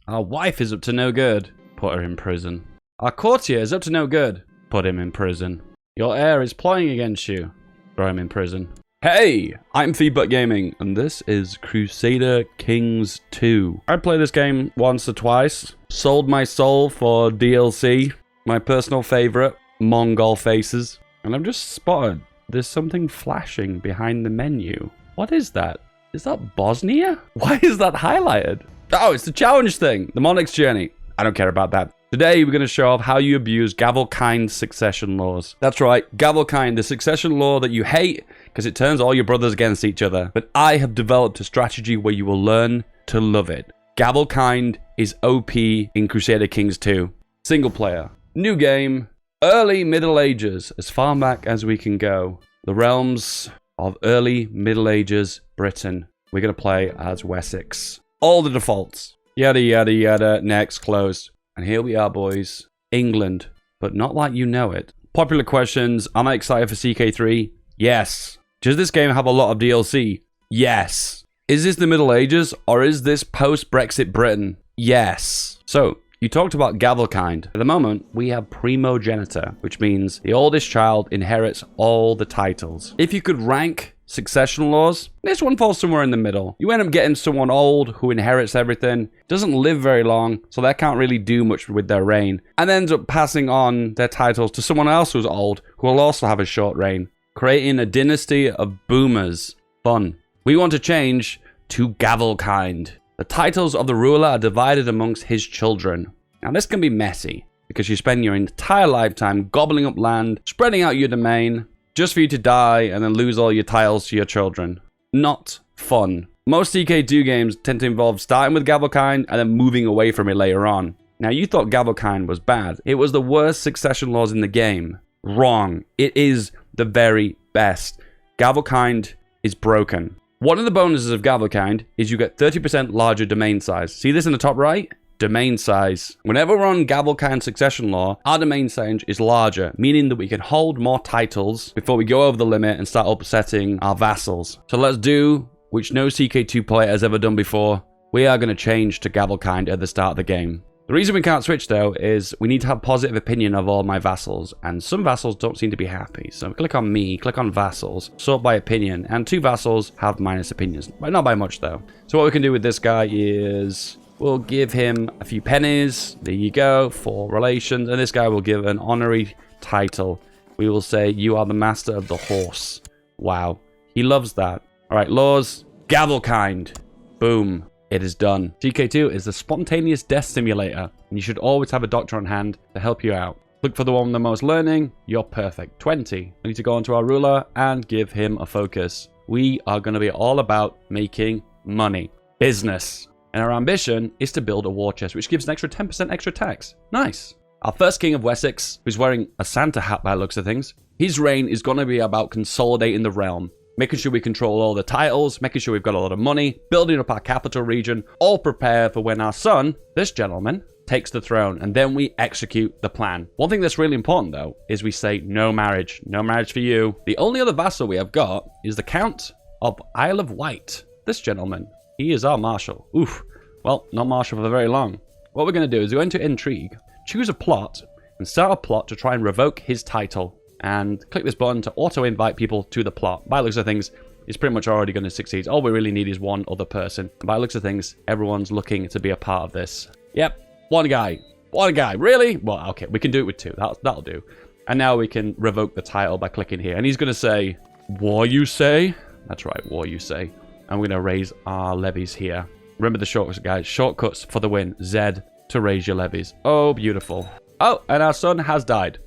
Our wife is up to no good. Put her in prison. Our courtier is up to no good. Put him in prison. Your heir is plotting against you. Throw him in prison. Hey, I'm Feedback Gaming, and this is Crusader Kings 2. I played this game once or twice. Sold my soul for DLC. My personal favorite, Mongol faces. And I've just spotted there's something flashing behind the menu. What is that? Is that Bosnia? Why is that highlighted? Oh, it's the challenge thing. The Monarch's Journey. I don't care about that. Today, we're going to show off how you abuse Gavelkind succession laws. That's right, Gavelkind, the succession law that you hate because it turns all your brothers against each other. But I have developed a strategy where you will learn to love it. Gavelkind is OP in Crusader Kings 2. Single player. New game. Early Middle Ages, as far back as we can go. The realms of early Middle Ages Britain. We're going to play as Wessex. All the defaults. Yada, yada, yada. Next, close. And here we are, boys. England, but not like you know it. Popular questions. Am I excited for CK3? Yes. Does this game have a lot of DLC? Yes. Is this the Middle Ages, or is this post-Brexit Britain? Yes. So, you talked about Gavelkind. At the moment, we have primogenitor, which means the oldest child inherits all the titles. If you could rank succession laws, this one falls somewhere in the middle. You end up getting someone old who inherits everything, doesn't live very long, so they can't really do much with their reign, and ends up passing on their titles to someone else who's old, who will also have a short reign, creating a dynasty of boomers. Fun. We want to change to Gavelkind. The titles of the ruler are divided amongst his children. Now this can be messy, because you spend your entire lifetime gobbling up land, spreading out your domain, just for you to die and then lose all your titles to your children. Not fun. Most CK2 games tend to involve starting with Gavelkind and then moving away from it later on. Now you thought Gavelkind was bad. It was the worst succession laws in the game. Wrong. It is the very best. Gavelkind is broken. One of the bonuses of Gavelkind is you get 30% larger domain size. See this in the top right? Domain size. Whenever we're on Gavelkind succession law, our domain size is larger, meaning that we can hold more titles before we go over the limit and start upsetting our vassals. So let's do, which no CK2 player has ever done before. We are going to change to Gavelkind at the start of the game. The reason we can't switch though is we need to have positive opinion of all my vassals, and some vassals don't seem to be happy. So click on me, click on vassals, sort by opinion, and 2 vassals have minus opinions, but not by much though. So what we can do with this guy is we'll give him a few pennies. There you go, for relations. And this guy will give an honorary title. We will say, you are the master of the horse. Wow. He loves that. All right, laws. Gavelkind. Boom. It is done. CK2 is the spontaneous death simulator. And you should always have a doctor on hand to help you out. Look for the one with the most learning. You're perfect. 20. We need to go onto our ruler and give him a focus. We are going to be all about making money. Business. And our ambition is to build a war chest, which gives an extra 10% extra tax. Nice. Our first king of Wessex, who's wearing a Santa hat by the looks of things, his reign is going to be about consolidating the realm, making sure we control all the titles, making sure we've got a lot of money, building up our capital region, all prepared for when our son, this gentleman, takes the throne, and then we execute the plan. One thing that's really important, though, is we say no marriage. No marriage for you. The only other vassal we have got is the Count of Isle of Wight. This gentleman. He is our marshal. Oof. Well, not marshal for very long. What we're going to do is go into intrigue, choose a plot, and start a plot to try and revoke his title. And click this button to auto-invite people to the plot. By the looks of things, it's pretty much already going to succeed. All we really need is one other person. And by the looks of things, everyone's looking to be a part of this. Yep, one guy. One guy. Really? Well, okay, we can do it with 2. That'll do. And now we can revoke the title by clicking here. And he's going to say, war you say? That's right, war you say. And we're going to raise our levies here. Remember the shortcuts, guys. Shortcuts for the win. Z to raise your levies. Oh, beautiful. Oh, and our son has died.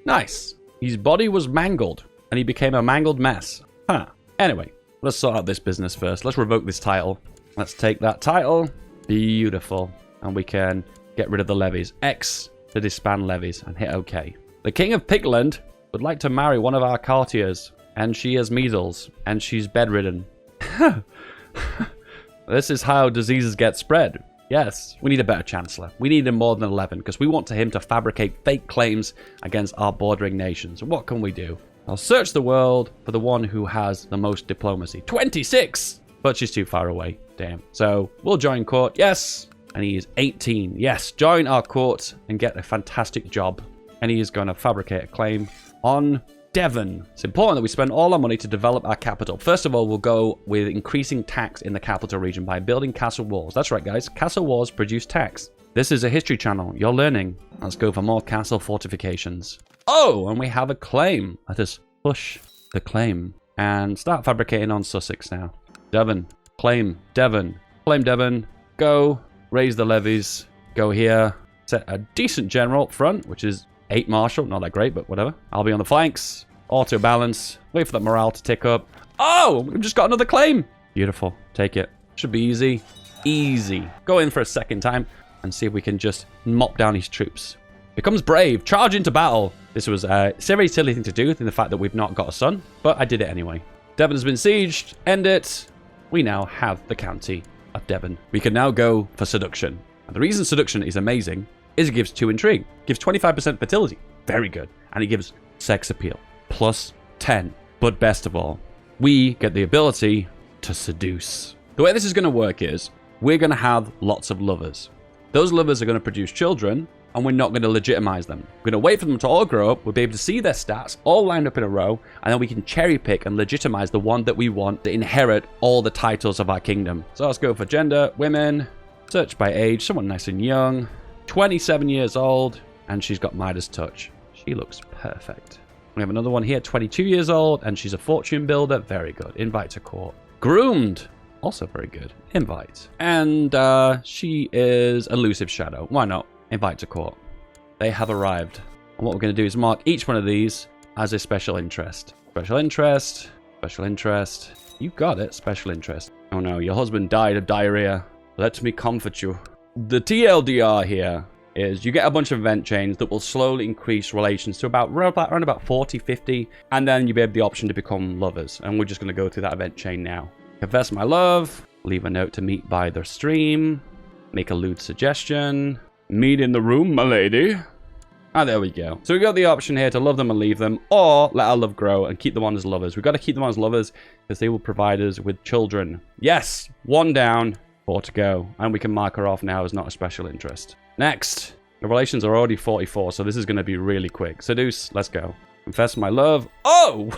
Nice. His body was mangled, and he became a mangled mess. Huh. Anyway, let's sort out this business first. Let's revoke this title. Let's take that title. Beautiful. And we can get rid of the levies. X to disband levies and hit OK. The King of Pictland would like to marry one of our courtiers, and she has measles, and she's bedridden. This is how diseases get spread. Yes, we need a better chancellor. We need him more than 11 because we want him to fabricate fake claims against our bordering nations. What can we do? I'll search the world for the one who has the most diplomacy. 26! But she's too far away. Damn. So we'll join court. Yes! And he is 18. Yes, join our court and get a fantastic job. And he is going to fabricate a claim on Devon. It's important that we spend all our money to develop our capital. First of all, we'll go with increasing tax in the capital region by building castle walls. That's right, guys. Castle walls produce tax. This is a history channel. You're learning. Let's go for more castle fortifications. Oh, and we have a claim. Let us push the claim and start fabricating on Sussex now. Devon. Claim Devon. Claim Devon. Go. Raise the levies. Go here. Set a decent general up front, which is 8 marshal. Not that great, but whatever. I'll be on the flanks. Auto balance. Wait for that morale to tick up. Oh, we've just got another claim. Beautiful. Take it. Should be easy. Easy. Go in for a second time and see if we can just mop down his troops. Becomes brave. Charge into battle. This was a very silly thing to do in the fact that we've not got a son, but I did it anyway. Devon has been sieged. End it. We now have the county of Devon. We can now go for seduction. And the reason seduction is amazing is it gives 2 intrigue. Gives 25% fertility. Very good. And it gives sex appeal. Plus 10. But best of all, we get the ability to seduce. The way this is going to work is we're going to have lots of lovers. Those lovers are going to produce children, and we're not going to legitimize them. We're going to wait for them to all grow up. We'll be able to see their stats all lined up in a row, and then we can cherry pick and legitimize the one that we want to inherit all the titles of our kingdom. So let's go for gender, women, search by age, someone nice and young, 27 years old, and she's got Midas touch. She looks perfect. We have another one here, 22 years old, and she's a fortune builder. Very good. Invite to court. Groomed. Also very good. Invite. And she is elusive shadow. Why not? Invite to court. They have arrived. And what we're going to do is mark each one of these as a special interest. Special interest. Special interest. You got it. Special interest. Oh no, your husband died of diarrhea. Let me comfort you. The TLDR here is you get a bunch of event chains that will slowly increase relations to around about 40, 50, and then you have the option to become lovers. And we're just going to go through that event chain now. Confess my love, leave a note to meet by the stream, make a lewd suggestion, meet in the room, my lady. And there we go. So we've got the option here to love them and leave them, or let our love grow and keep them on as lovers. We've got to keep them on as lovers because they will provide us with children. Yes, 1 down, 4 to go. And we can mark her off now as not a special interest. Next, the relations are already 44, so this is going to be really quick. Seduce, let's go. Confess my love. Oh!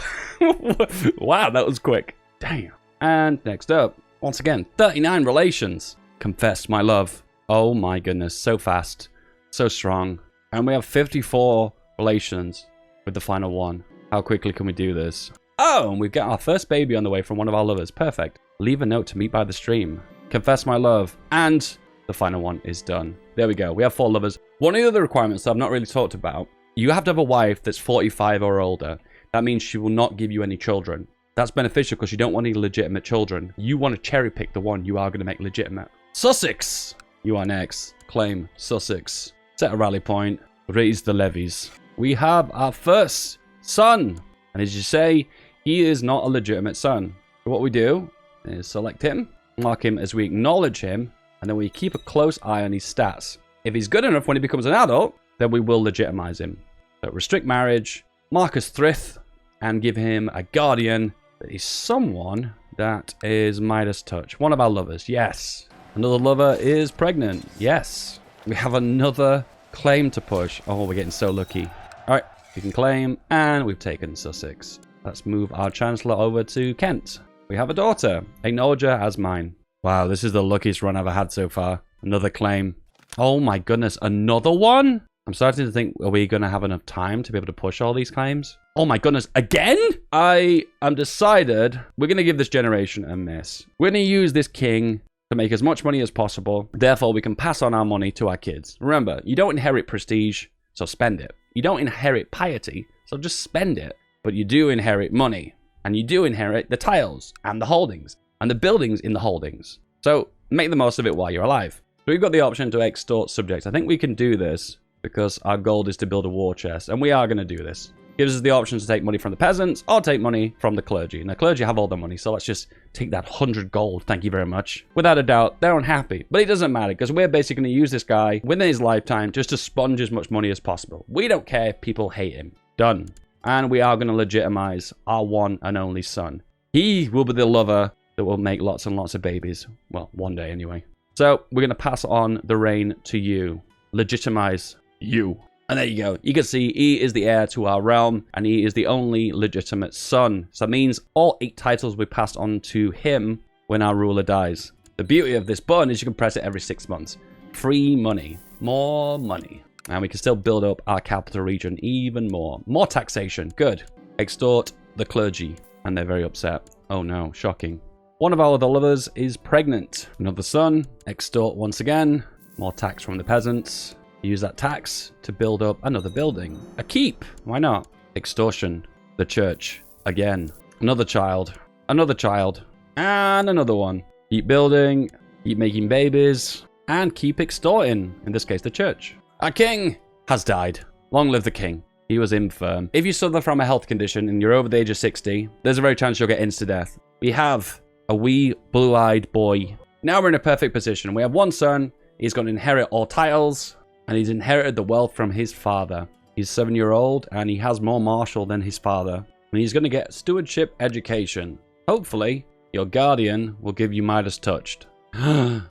Wow, that was quick. Damn. And next up, once again, 39 relations. Confess my love. Oh my goodness, so fast, so strong. And we have 54 relations with the final one. How quickly can we do this? Oh, and we've got our first baby on the way from one of our lovers. Perfect. Leave a note to meet by the stream. Confess my love. And the final one is done. There we go. We have 4 lovers. One of the other requirements that I've not really talked about, you have to have a wife that's 45 or older. That means she will not give you any children. That's beneficial because you don't want any legitimate children. You want to cherry pick the one you are going to make legitimate. Sussex! You are next. Claim Sussex. Set a rally point. Raise the levies. We have our first son. And as you say, he is not a legitimate son. So what we do is select him, mark him as we acknowledge him, and then we keep a close eye on his stats. If he's good enough when he becomes an adult, then we will legitimize him. So restrict marriage, Marcus Thrith, and give him a guardian that is someone that is Midas touch. One of our lovers, yes. Another lover is pregnant, yes. We have another claim to push. Oh, we're getting so lucky. All right, we can claim, and we've taken Sussex. Let's move our chancellor over to Kent. We have a daughter. Acknowledge her as mine. Wow, this is the luckiest run I've ever had so far. Another claim. Oh my goodness, another one? I'm starting to think, are we going to have enough time to be able to push all these claims? Oh my goodness, again? I am decided we're going to give this generation a miss. We're going to use this king to make as much money as possible. Therefore, we can pass on our money to our kids. Remember, you don't inherit prestige, so spend it. You don't inherit piety, so just spend it. But you do inherit money, and you do inherit the tiles and the holdings and the buildings in the holdings. So make the most of it while you're alive. So we've got the option to extort subjects. I think we can do this because our goal is to build a war chest, and we are going to do this. Gives us the option to take money from the peasants or take money from the clergy. And the clergy have all the money, so let's just take that 100 gold. Thank you very much. Without a doubt, they're unhappy. But it doesn't matter because we're basically going to use this guy within his lifetime just to sponge as much money as possible. We don't care if people hate him. Done. And we are going to legitimize our one and only son. He will be the lover that will make lots and lots of babies. Well, one day anyway. So we're going to pass on the reign to you. Legitimize you. And there you go. You can see he is the heir to our realm, and he is the only legitimate son. So that means all 8 titles will be passed on to him when our ruler dies. The beauty of this button is you can press it every 6 months. Free money. More money. And we can still build up our capital region even more. More taxation. Good. Extort the clergy. And they're very upset. Oh no, shocking. One of our other lovers is pregnant. Another son. Extort once again. More tax from the peasants. Use that tax to build up another building. A keep. Why not? Extortion. The church. Again. Another child. Another child. And another one. Keep building. Keep making babies. And keep extorting. In this case, the church. Our king has died. Long live the king. He was infirm. If you suffer from a health condition and you're over the age of 60, there's a very chance you'll get insta-death. We have a wee blue-eyed boy. Now we're in a perfect position. We have one son. He's going to inherit all titles. And he's inherited the wealth from his father. He's 7-year-old and he has more martial than his father. And he's going to get stewardship education. Hopefully, your guardian will give you Midas touched.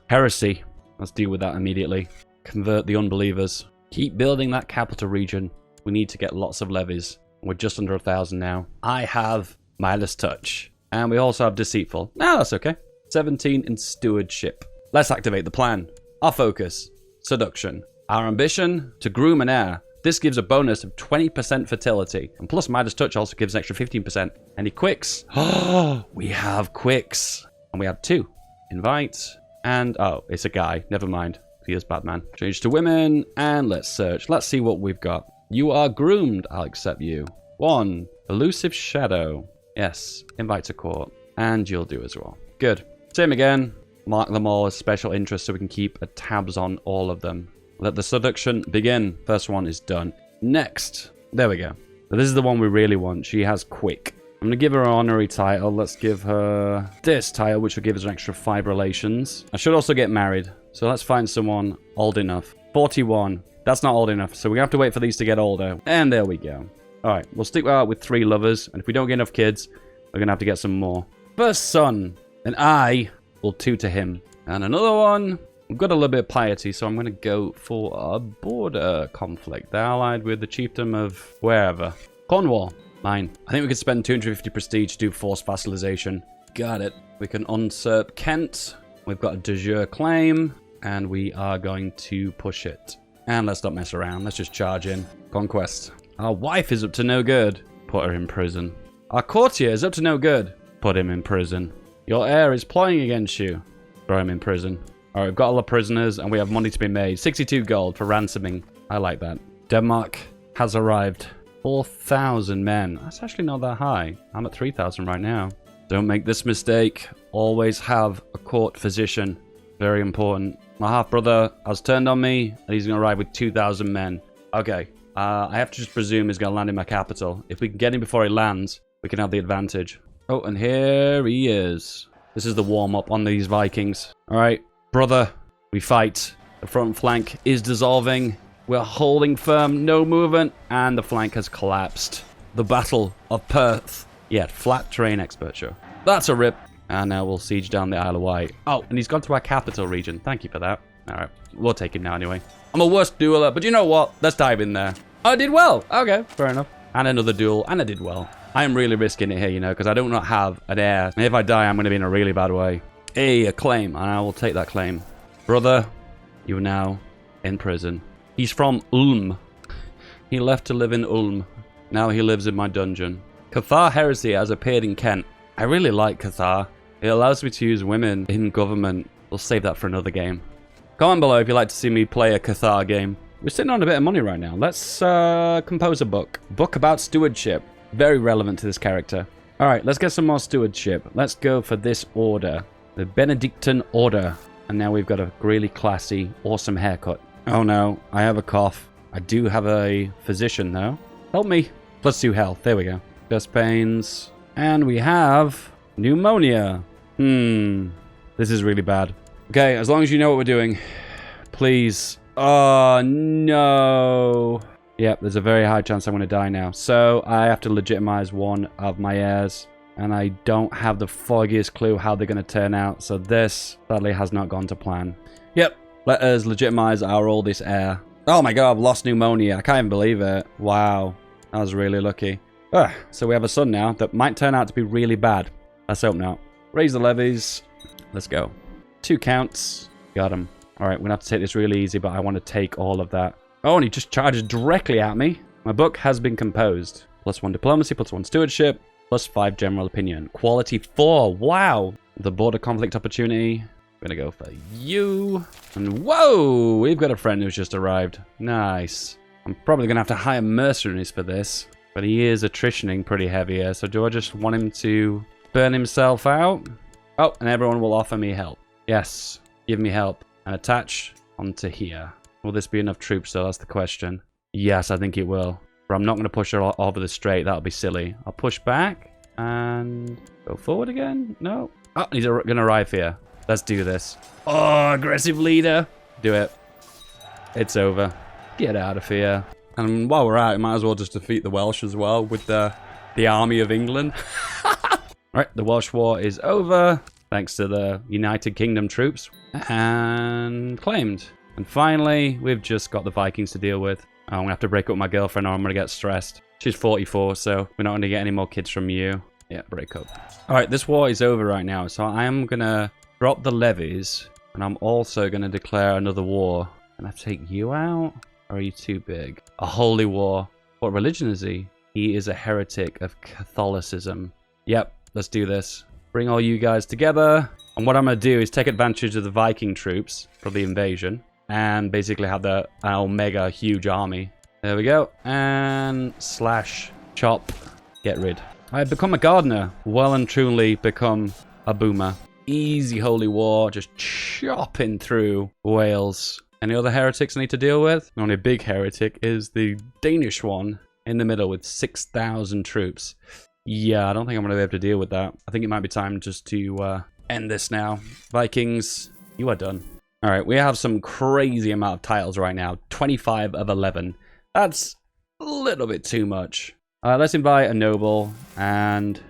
Heresy. Let's deal with that immediately. Convert the unbelievers. Keep building that capital region. We need to get lots of levies. We're just under 1,000 now. I have Midas touch. And we also have deceitful. No, that's okay. 17 in stewardship. Let's activate the plan. Our focus. Seduction. Our ambition to groom an heir. This gives a bonus of 20% fertility. And plus Midas touch also gives an extra 15%. Any quicks? Oh, we have quicks. And we have 2. Invite. And, oh, it's a guy. Never mind. He is Batman. Change to women. And let's search. Let's see what we've got. You are groomed. I'll accept you. 1. Elusive shadow. Yes. Invite to court. And you'll do as well. Good. Same again. Mark them all as special interest so we can keep tabs on all of them. Let the seduction begin. First one is done. Next. There we go. So this is the one we really want. She has quick. I'm going to give her an honorary title. Let's give her this title, which will give us an extra 5 relations. I should also get married. So let's find someone old enough. 41. That's not old enough. So we have to wait for these to get older. And there we go. All right. We'll stick out with 3 lovers. And if we don't get enough kids, we're going to have to get some more. First son. And I will tutor him. And another one. I've got a little bit of piety, so I'm going to go for a border conflict. They're allied with the chiefdom of wherever. Cornwall. Mine. I think we could spend 250 prestige to do forced vassalization. Got it. We can usurp Kent. We've got a de jure claim. And we are going to push it. And let's not mess around. Let's just charge in. Conquest. Our wife is up to no good. Put her in prison. Our courtier is up to no good. Put him in prison. Your heir is plotting against you. Throw him in prison. Alright, we've got all the prisoners, and we have money to be made. 62 gold for ransoming. I like that. Denmark has arrived. 4,000 men. That's actually not that high. I'm at 3,000 right now. Don't make this mistake. Always have a court physician. Very important. My half-brother has turned on me, and he's going to arrive with 2,000 men. Okay. I have to just presume he's going to land in my capital. If we can get him before he lands, we can have the advantage. Oh, and here he is. This is the warm-up on these Vikings. Alright. Brother, we fight. The front flank is dissolving. We're holding firm, no movement, and the flank has collapsed. The Battle of Perth. Yeah, flat terrain expert, sure. That's a rip. And now we'll siege down the Isle of Wight. Oh, and he's gone to our capital region. Thank you for that. Alright, we'll take him now anyway. I'm a worst dueler, but you know what? Let's dive in there. I did well. Okay, fair enough. And another duel, and I did well. I am really risking it here, you know, because I do not have an heir. And if I die, I'm going to be in a really bad way. Hey, a claim, and I will take that claim. Brother, you are now in prison. He's from Ulm. He left to live in Ulm. Now he lives in my dungeon. Cathar heresy has appeared in Kent. I really like Cathar. It allows me to use women in government. We'll save that for another game. Comment below if you'd like to see me play a Cathar game. We're sitting on a bit of money right now. Let's compose a book. Book about stewardship. Very relevant to this character. Alright, let's get some more stewardship. Let's go for this order. The Benedictine Order. And now we've got a really classy, awesome haircut. Oh no, I have a cough. I do have a physician though. Help me. Plus 2 health. There we go. Chest pains. And we have pneumonia. This is really bad. Okay, as long as you know what we're doing. Please. Oh no. Yep, there's a very high chance I'm going to die now. So I have to legitimize one of my heirs. and I don't have the foggiest clue how they're going to turn out. So this, sadly, has not gone to plan. Yep, let us legitimize our oldest heir. Oh my god, I've lost pneumonia. I can't even believe it. Wow, I was really lucky. So we have a son now that might turn out to be really bad. Let's hope not. Raise the levies. Let's go. 2 counts. Got him. All right, we're going to have to take this really easy, but I want to take all of that. Oh, and he just charged directly at me. My book has been composed. +1 diplomacy, +1 stewardship, +5 general opinion. Quality 4. Wow. The border conflict opportunity. I'm going to go for you. And whoa, we've got a friend who's just arrived. Nice. I'm probably going to have to hire mercenaries for this, but he is attritioning pretty heavy here. So do I just want him to burn himself out? Oh, and everyone will offer me help. Yes, give me help. And attach onto here. Will this be enough troops, though? That's the question. Yes, I think it will. But I'm not going to push her over the strait. That'll be silly. I'll push back and go forward again. No. Oh, he's going to arrive here. Let's do this. Oh, aggressive leader. Do it. It's over. Get out of here. And while we're at it, might as well just defeat the Welsh as well with the army of England. Alright, the Welsh War is over. Thanks to the United Kingdom troops. And claimed. And finally, we've just got the Vikings to deal with. I'm going to have to break up with my girlfriend or I'm going to get stressed. She's 44, so we're not going to get any more kids from you. Yeah, break up. Alright, this war is over right now. So I am going to drop the levies. And I'm also going to declare another war. And I have to take you out? Or are you too big? A holy war. What religion is he? He is a heretic of Catholicism. Yep, let's do this. Bring all you guys together. And what I'm going to do is take advantage of the Viking troops for the invasion. And basically have the mega huge army. There we go. And slash, chop, get rid. I have become a gardener. Well and truly become a boomer. Easy holy war. Just chopping through Wales. Any other heretics I need to deal with? The only big heretic is the Danish one in the middle with 6,000 troops. Yeah, I don't think I'm going to be able to deal with that. I think it might be time just to end this now. Vikings, you are done. All right, we have some crazy amount of titles right now. 25 of 11. That's a little bit too much. Let's invite a noble and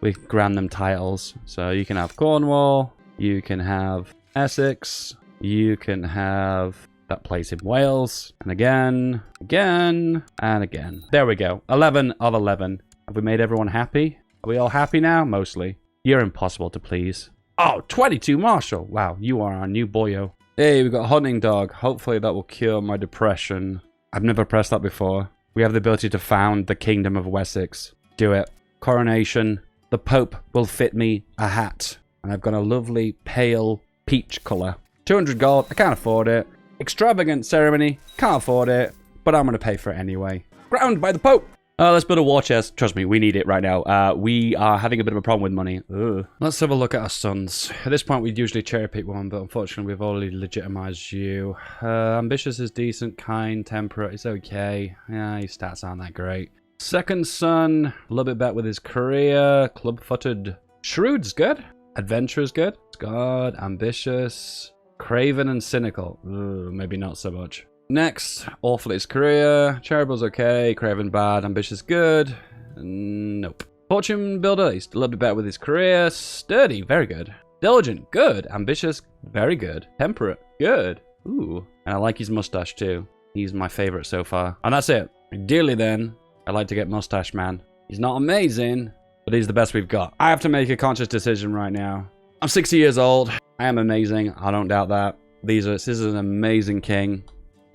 we grant them titles. So you can have Cornwall, you can have Essex, you can have that place in Wales, and again, and again. There we go. 11 of 11. Have we made everyone happy? Are we all happy now? Mostly. You're impossible to please. Oh, 22 Marshal. Wow, you are our new boyo. Hey, we've got a hunting dog. Hopefully that will cure my depression. I've never pressed that before. We have the ability to found the Kingdom of Wessex. Do it. Coronation. The Pope will fit me a hat. And I've got a lovely pale peach colour. 200 gold. I can't afford it. Extravagant ceremony. Can't afford it. But I'm going to pay for it anyway. Crowned by the Pope. Let's build a war chest. Trust me, we need it right now. We are having a bit of a problem with money. Ugh. Let's have a look at our sons. At this point, we'd usually cherry pick one, but unfortunately, we've already legitimized you. Ambitious is decent, kind, temperate. It's okay. Yeah, his stats aren't that great. Second son, a little bit better with his career. Club-footed. Shrewd's good. Adventurer's good. God, ambitious. Craven and cynical. Ugh, maybe not so much. Next, awful at his career. Charitable's okay. Craven bad. Ambitious good. Nope. Fortune builder, he's a little bit better with his career. Sturdy, very good. Diligent, good. Ambitious, very good. Temperate, good. Ooh. And I like his mustache too. He's my favorite so far. And that's it. Ideally then, I'd like to get Mustache Man. He's not amazing, but he's the best we've got. I have to make a conscious decision right now. I'm 60 years old. I am amazing. I don't doubt that. This is an amazing king.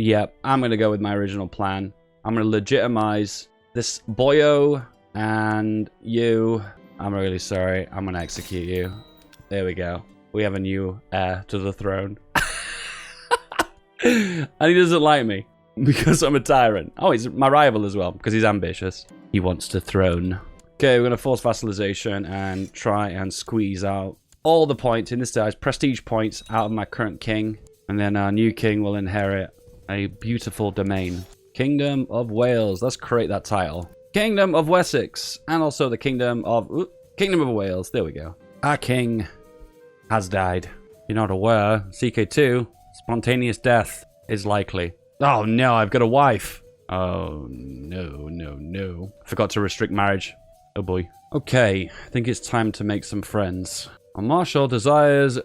Yep, I'm going to go with my original plan. I'm going to legitimize this boyo and you. I'm really sorry. I'm going to execute you. There we go. We have a new heir to the throne. And he doesn't like me because I'm a tyrant. Oh, he's my rival as well because he's ambitious. He wants the throne. Okay, we're going to force vassalization and try and squeeze out all the points in this size, prestige points out of my current king. And then our new king will inherit a beautiful domain. Kingdom of Wales. Let's create that title. Kingdom of Wessex. And also the Kingdom of Wales. There we go. Our king has died. You're not aware. CK2. Spontaneous death is likely. Oh no, I've got a wife. Oh no. Forgot to restrict marriage. Oh boy. Okay, I think it's time to make some friends. Our Marshal desires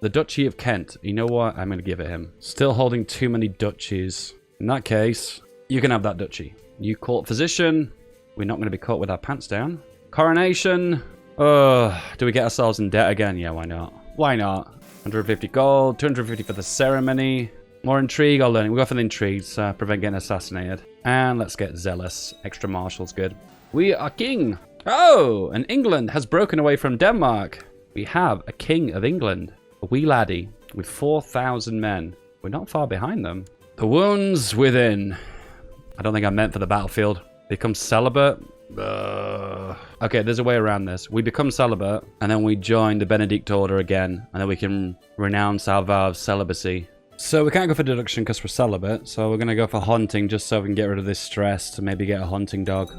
the Duchy of Kent. You know what? I'm going to give it him. Still holding too many duchies. In that case, you can have that duchy. New court physician. We're not going to be caught with our pants down. Coronation. Do we get ourselves in debt again? Yeah, why not? Why not? 150 gold, 250 for the ceremony. More intrigue or learning. We'll go for the intrigue to prevent getting assassinated. And let's get zealous. Extra marshals, good. We are king. Oh, and England has broken away from Denmark. We have a king of England. A wee laddie with 4,000 men. We're not far behind them. The wounds within. I don't think I meant for the battlefield. Become celibate. Okay, there's a way around this. We become celibate, and then we join the Benedict order again, and then we can renounce our vow of celibacy. So we can't go for deduction because we're celibate, so we're going to go for hunting just so we can get rid of this stress to maybe get a hunting dog.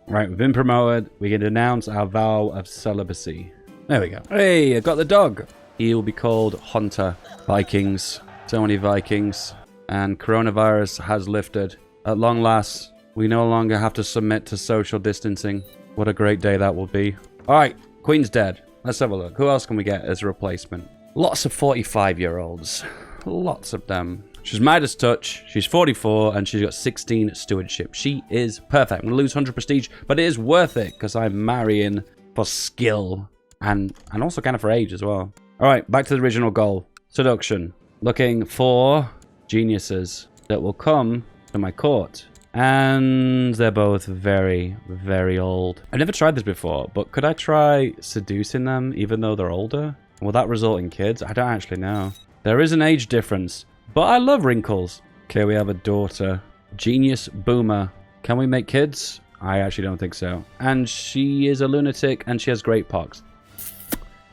Right, we've been promoted. We can denounce our vow of celibacy. There we go. Hey, I got the dog. He will be called Hunter. Vikings. So many Vikings. And coronavirus has lifted. At long last, we no longer have to submit to social distancing. What a great day that will be. Alright, Queen's dead. Let's have a look. Who else can we get as a replacement? Lots of 45-year-olds. Lots of them. She's Midas touch. She's 44 and she's got 16 stewardship. She is perfect. I'm going to lose 100 prestige, but it is worth it because I'm marrying for skill and also kind of for age as well. Alright, back to the original goal. Seduction. Looking for geniuses that will come to my court. And they're both very, very old. I've never tried this before, but could I try seducing them even though they're older? Will that result in kids? I don't actually know. There is an age difference, but I love wrinkles. Okay, we have a daughter. Genius boomer. Can we make kids? I actually don't think so. And she is a lunatic and she has great pox.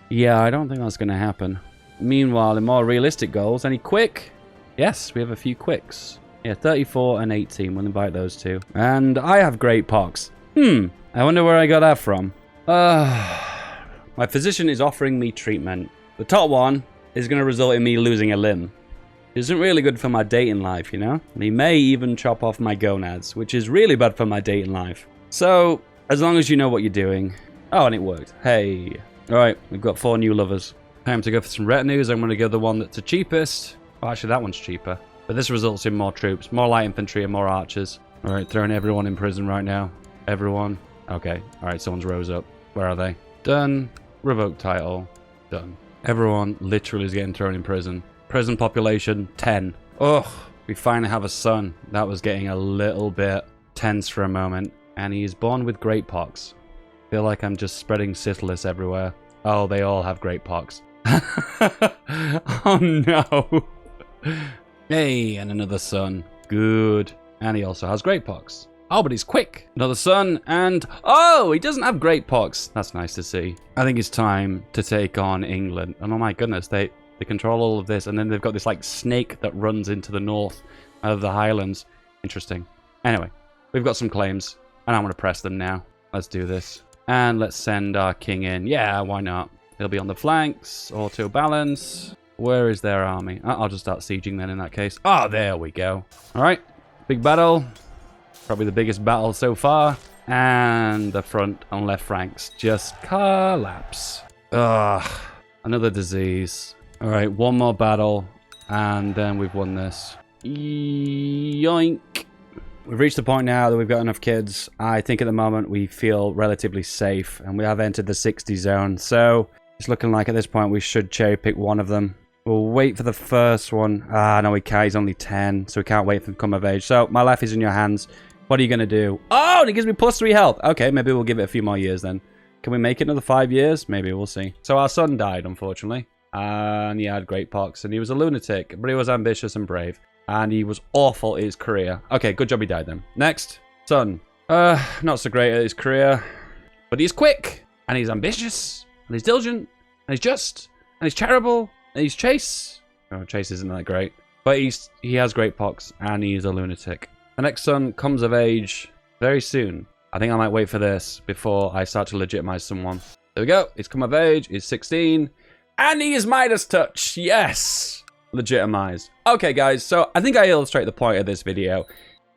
Yeah, I don't think that's going to happen. Meanwhile, in more realistic goals, any quick? Yes, we have a few quicks. Yeah, 34 and 18. We'll invite those two. And I have great pox. I wonder where I got that from. My physician is offering me treatment. The top one is going to result in me losing a limb. It isn't really good for my dating life, you know? And he may even chop off my gonads, which is really bad for my dating life. So, as long as you know what you're doing. Oh, and it worked. Hey. Alright, we've got 4 new lovers. Time to go for some retinues. I'm going to go the one that's the cheapest. Oh, actually, that one's cheaper. But this results in more troops, more light infantry, and more archers. Alright, throwing everyone in prison right now. Everyone. Okay. Alright, someone's rose up. Where are they? Done. Revoke title. Done. Everyone literally is getting thrown in prison. Prison population, 10. Ugh, we finally have a son. That was getting a little bit tense for a moment. And he is born with great pox. Feel like I'm just spreading syphilis everywhere. Oh, they all have great pox. Oh no. Hey, and another son. Good. And he also has great pox. Oh, but he's quick. Another son, and oh, he doesn't have great pox. That's nice to see. I think it's time to take on England. And oh my goodness, they control all of this, and then they've got this like snake that runs into the north of the Highlands. Interesting. Anyway, we've got some claims, and I'm going to press them now. Let's do this. And let's send our king in. Yeah, why not? He'll be on the flanks. Auto balance. Where is their army? I'll just start sieging then in that case. Oh, there we go. All right. Big battle. Probably the biggest battle so far. And the front and left flanks just collapse. Ugh. Another disease. All right. One more battle. And then we've won this. Yoink. We've reached the point now that we've got enough kids. I think at the moment we feel relatively safe. And we have entered the 60 zone. So it's looking like at this point we should cherry pick one of them. We'll wait for the first one. Ah, no, we can't. He's only 10. So we can't wait for him to come of age. So my life is in your hands. What are you going to do? Oh, and it gives me +3 health. Okay, maybe we'll give it a few more years then. Can we make it another 5 years? Maybe, we'll see. So our son died, unfortunately. And he had great pox. And he was a lunatic. But he was ambitious and brave. And he was awful at his career. Okay, good job he died then. Next, son. Not so great at his career. But he's quick. And he's ambitious. And he's diligent. And he's just. And he's charitable. And he's Chase. Oh, Chase isn't that great. But he has great pox. And he's a lunatic. The next son comes of age very soon. I think I might wait for this before I start to legitimize someone. There we go. He's come of age. He's 16. And he is Midas touch. Yes. Legitimized. Okay, guys. So I think I illustrate the point of this video.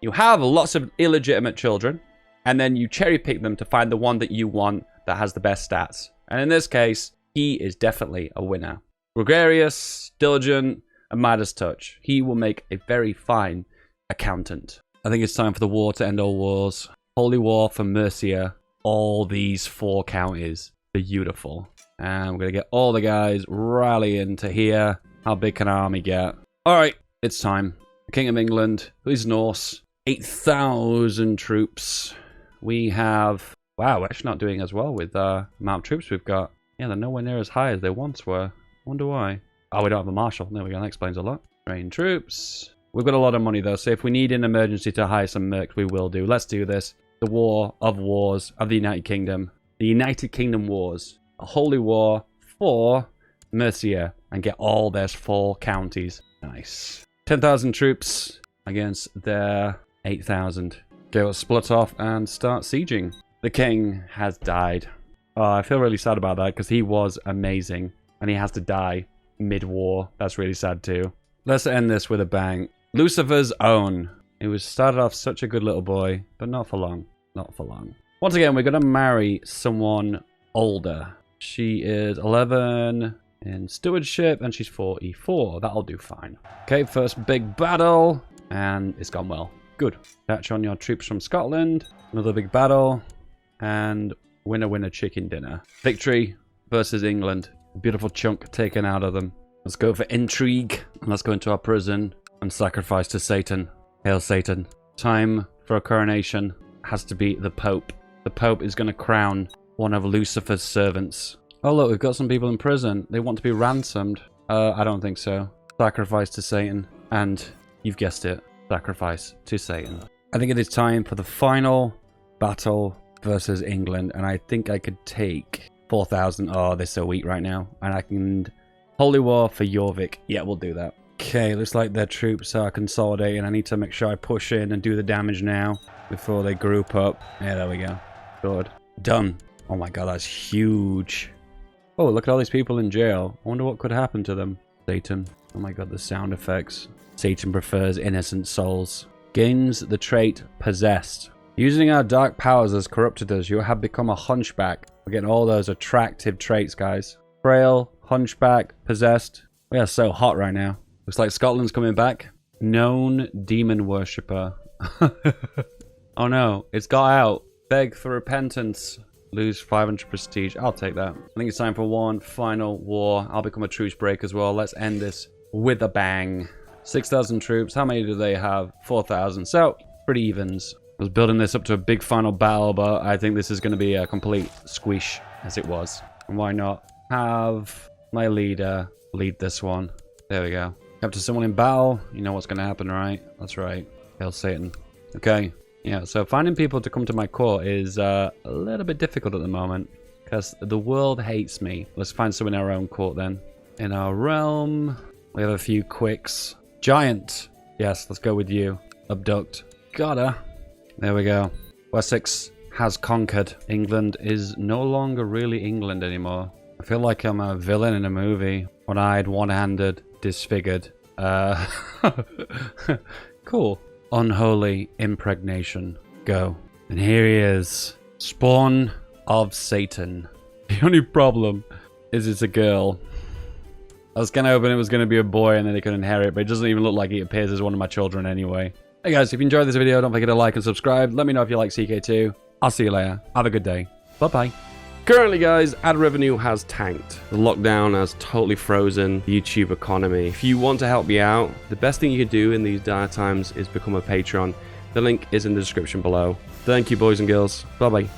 You have lots of illegitimate children. And then you cherry pick them to find the one that you want that has the best stats. And in this case, he is definitely a winner. Gregarious, diligent, and Midas touch. He will make a very fine accountant. I think it's time for the war to end all wars. Holy War for Mercia. All these 4 counties. Beautiful. And we're going to get all the guys rallying to here. How big can our army get? Alright, it's time. The King of England, who is Norse. 8,000 troops. We have... Wow, we're actually not doing as well with the amount of troops we've got. Yeah, they're nowhere near as high as they once were. Wonder why. Oh, we don't have a marshal. There we go. That explains a lot. Train troops. We've got a lot of money, though, so if we need an emergency to hire some mercs, we will do. Let's do this. The War of Wars of the United Kingdom. The United Kingdom Wars. A holy war for Mercia. And get all their 4 counties. Nice. 10,000 troops against their 8,000. Okay, let's split off and start sieging. The king has died. Oh, I feel really sad about that because he was amazing. And he has to die mid-war. That's really sad too. Let's end this with a bang. Lucifer's Own. He was started off such a good little boy, but not for long. Not for long. Once again, we're going to marry someone older. She is 11 in stewardship and she's 44. That'll do fine. Okay, first big battle. And it's gone well. Good. Catch on your troops from Scotland. Another big battle. And winner, winner, chicken dinner. Victory versus England. Beautiful chunk taken out of them. Let's go for intrigue. And let's go into our prison and sacrifice to Satan. Hail Satan. Time for a coronation. Has to be the Pope. The Pope is going to crown one of Lucifer's servants. Oh look, we've got some people in prison. They want to be ransomed. I don't think so. Sacrifice to Satan. And you've guessed it. Sacrifice to Satan. I think it is time for the final battle versus England. And I think I could take 4,000. Oh, they're so weak right now. And I can... Holy War for Jorvik. Yeah, we'll do that. Okay, looks like their troops are consolidating. I need to make sure I push in and do the damage now before they group up. Yeah, there we go. Good. Done. Oh my god, that's huge. Oh, look at all these people in jail. I wonder what could happen to them. Satan. Oh my god, the sound effects. Satan prefers innocent souls. Gains the trait Possessed. Using our dark powers has corrupted us. You have become a hunchback. We're getting all those attractive traits, guys. Frail, hunchback, possessed. We are so hot right now. Looks like Scotland's coming back. Known demon worshipper. Oh no, it's got out. Beg for repentance. Lose 500 prestige. I'll take that. I think it's time for one final war. I'll become a truce break as well. Let's end this with a bang. 6,000 troops. How many do they have? 4,000. So, pretty evens. I was building this up to a big final battle, but I think this is going to be a complete squish as it was. And why not have my leader lead this one? There we go. Up to someone in battle. You know what's going to happen, right? That's right. Hail Satan. Okay. Yeah, so finding people to come to my court is a little bit difficult at the moment because the world hates me. Let's find some in our own court then. In our realm, we have a few quicks. Giant. Yes, let's go with you. Abduct. Gotta. There we go. Wessex has conquered. England is no longer really England anymore. I feel like I'm a villain in a movie. One-eyed, one-handed, disfigured. Cool. Unholy impregnation. Go. And here he is. Spawn of Satan. The only problem is it's a girl. I was kind of hoping it was going to be a boy and then he could inherit, but it doesn't even look like he appears as one of my children anyway. Hey guys, if you enjoyed this video, don't forget to like and subscribe. Let me know if you like CK2. I'll see you later. Have a good day. Bye-bye. Currently, guys, ad revenue has tanked. The lockdown has totally frozen the YouTube economy. If you want to help me out, the best thing you can do in these dire times is become a patron. The link is in the description below. Thank you, boys and girls. Bye-bye.